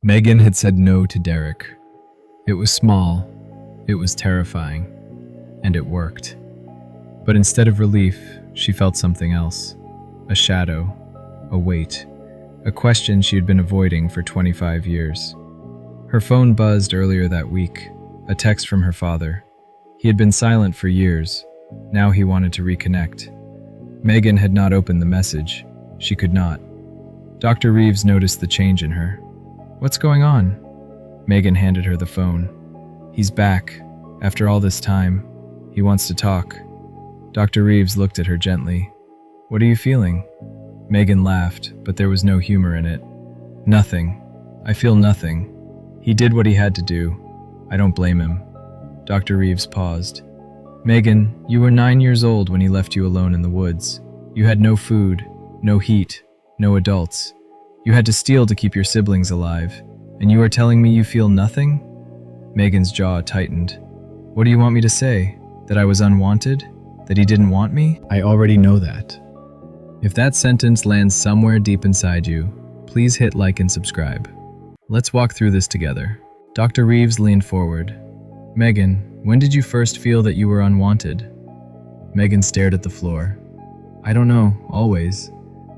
Megan had said no to Derek. It was small, it was terrifying, and it worked. But instead of relief, she felt something else. A shadow, a weight, a question she had been avoiding for 25 years. Her phone buzzed earlier that week, a text from her father. He had been silent for years. Now he wanted to reconnect. Megan had not opened the message. She could not. Dr. Reeves noticed the change in her. "What's going on?" Megan handed her the phone. "He's back. After all this time. He wants to talk." Dr. Reeves looked at her gently. "What are you feeling?" Megan laughed, but there was no humor in it. "Nothing. I feel nothing. He did what he had to do. I don't blame him." Dr. Reeves paused. "Megan, you were 9 years old when he left you alone in the woods. You had no food, no heat, no adults. You had to steal to keep your siblings alive. And you are telling me you feel nothing?" Megan's jaw tightened. "What do you want me to say? That I was unwanted? That he didn't want me? I already know that." If that sentence lands somewhere deep inside you, please hit like and subscribe. Let's walk through this together. Dr. Reeves leaned forward. "Megan, when did you first feel that you were unwanted?" Megan stared at the floor. "I don't know, always.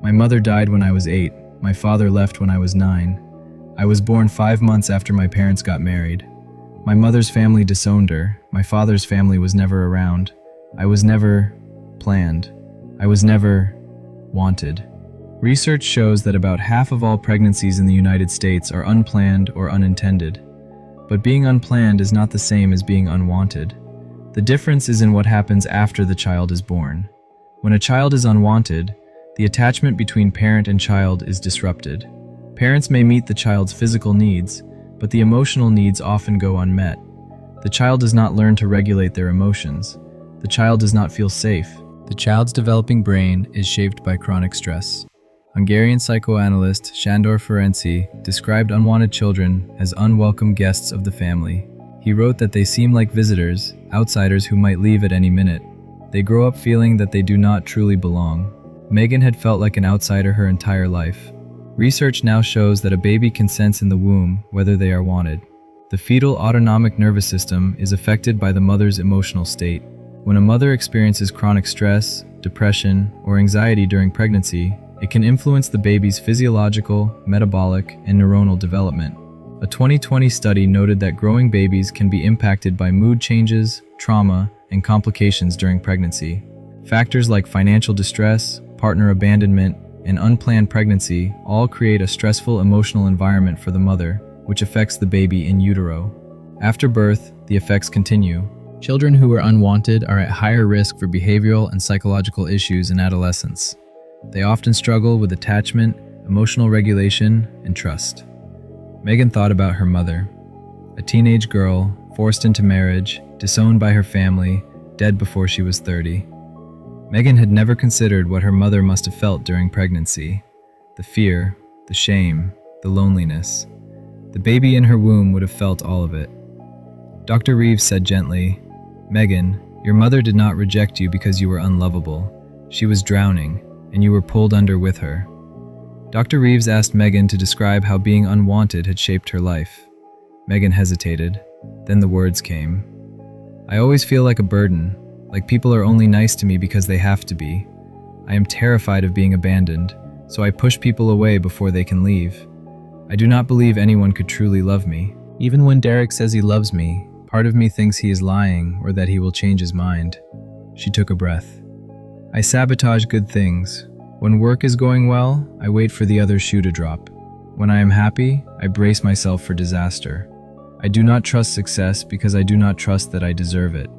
My mother died when I was 8. My father left when I was 9. I was born 5 months after my parents got married. My mother's family disowned her. My father's family was never around. I was never planned. I was never wanted." Research shows that about half of all pregnancies in the United States are unplanned or unintended. But being unplanned is not the same as being unwanted. The difference is in what happens after the child is born. When a child is unwanted, the attachment between parent and child is disrupted. Parents may meet the child's physical needs, but the emotional needs often go unmet. The child does not learn to regulate their emotions. The child does not feel safe. The child's developing brain is shaped by chronic stress. Hungarian psychoanalyst Sándor Ferenczi described unwanted children as unwelcome guests of the family. He wrote that they seem like visitors, outsiders who might leave at any minute. They grow up feeling that they do not truly belong. Megan had felt like an outsider her entire life. Research now shows that a baby can sense in the womb whether they are wanted. The fetal autonomic nervous system is affected by the mother's emotional state. When a mother experiences chronic stress, depression, or anxiety during pregnancy, it can influence the baby's physiological, metabolic, and neuronal development. A 2020 study noted that growing babies can be impacted by mood changes, trauma, and complications during pregnancy. Factors like financial distress, partner abandonment, and unplanned pregnancy all create a stressful emotional environment for the mother, which affects the baby in utero. After birth, the effects continue. Children who are unwanted are at higher risk for behavioral and psychological issues in adolescence. They often struggle with attachment, emotional regulation, and trust. Megan thought about her mother. A teenage girl, forced into marriage, disowned by her family, dead before she was 30. Megan had never considered what her mother must have felt during pregnancy. The fear, the shame, the loneliness. The baby in her womb would have felt all of it. Dr. Reeves said gently, "Megan, your mother did not reject you because you were unlovable. She was drowning, and you were pulled under with her." Dr. Reeves asked Megan to describe how being unwanted had shaped her life. Megan hesitated. Then the words came. "I always feel like a burden, like people are only nice to me because they have to be. I am terrified of being abandoned, so I push people away before they can leave. I do not believe anyone could truly love me. Even when Derek says he loves me, part of me thinks he is lying or that he will change his mind." She took a breath. "I sabotage good things. When work is going well, I wait for the other shoe to drop. When I am happy, I brace myself for disaster. I do not trust success because I do not trust that I deserve it."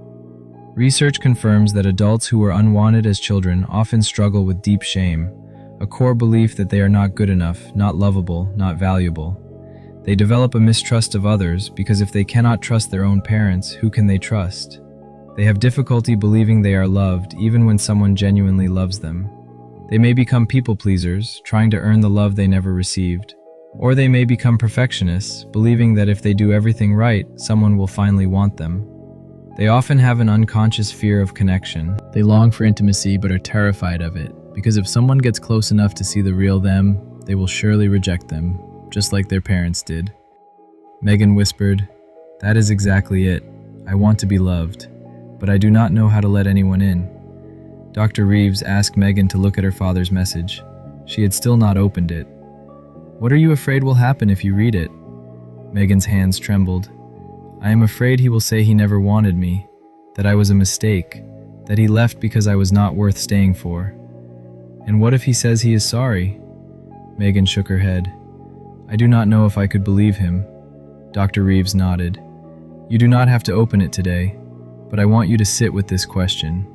Research confirms that adults who were unwanted as children often struggle with deep shame, a core belief that they are not good enough, not lovable, not valuable. They develop a mistrust of others because if they cannot trust their own parents, who can they trust? They have difficulty believing they are loved even when someone genuinely loves them. They may become people pleasers, trying to earn the love they never received. Or they may become perfectionists, believing that if they do everything right, someone will finally want them. They often have an unconscious fear of connection. They long for intimacy but are terrified of it, because if someone gets close enough to see the real them, they will surely reject them, just like their parents did. Megan whispered, "That is exactly it. I want to be loved, but I do not know how to let anyone in." Dr. Reeves asked Megan to look at her father's message. She had still not opened it. "What are you afraid will happen if you read it?" Megan's hands trembled. "I am afraid he will say he never wanted me, that I was a mistake, that he left because I was not worth staying for." "And what if he says he is sorry?" Megan shook her head. "I do not know if I could believe him." Dr. Reeves nodded. "You do not have to open it today, but I want you to sit with this question.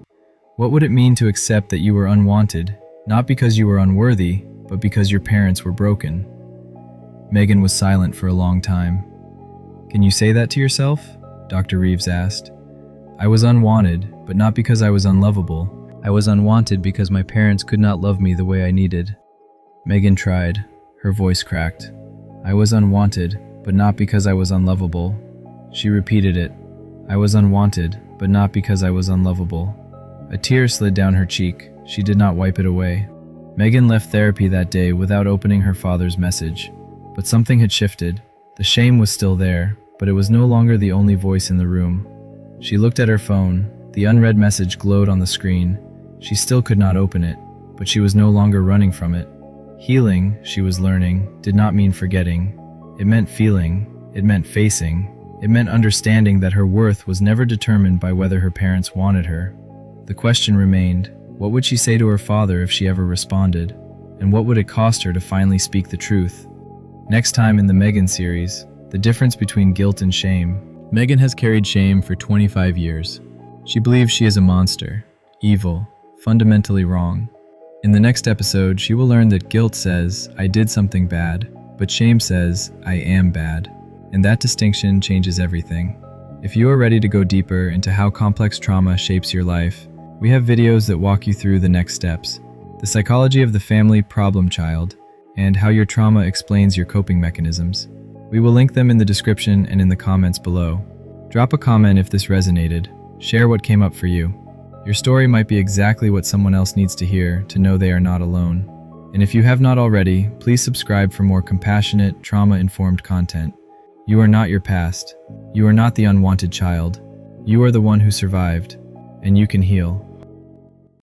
What would it mean to accept that you were unwanted, not because you were unworthy, but because your parents were broken?" Megan was silent for a long time. "Can you say that to yourself?" Dr. Reeves asked. "I was unwanted, but not because I was unlovable. I was unwanted because my parents could not love me the way I needed." Megan tried. Her voice cracked. "I was unwanted, but not because I was unlovable." She repeated it. "I was unwanted, but not because I was unlovable." A tear slid down her cheek. She did not wipe it away. Megan left therapy that day without opening her father's message. But something had shifted. The shame was still there, but it was no longer the only voice in the room. She looked at her phone. The unread message glowed on the screen. She still could not open it, but she was no longer running from it. Healing, she was learning, did not mean forgetting. It meant feeling. It meant facing. It meant understanding that her worth was never determined by whether her parents wanted her. The question remained, what would she say to her father if she ever responded? And what would it cost her to finally speak the truth? Next time in the Megan series, the difference between guilt and shame. Megan has carried shame for 25 years. She believes she is a monster, evil, fundamentally wrong. In the next episode, she will learn that guilt says, "I did something bad," but shame says, "I am bad." And that distinction changes everything. If you are ready to go deeper into how complex trauma shapes your life, we have videos that walk you through the next steps. The psychology of the family problem child, and how your trauma explains your coping mechanisms. We will link them in the description and in the comments below. Drop a comment if this resonated. Share what came up for you. Your story might be exactly what someone else needs to hear to know they are not alone. And if you have not already, please subscribe for more compassionate, trauma-informed content. You are not your past. You are not the unwanted child. You are the one who survived, and you can heal.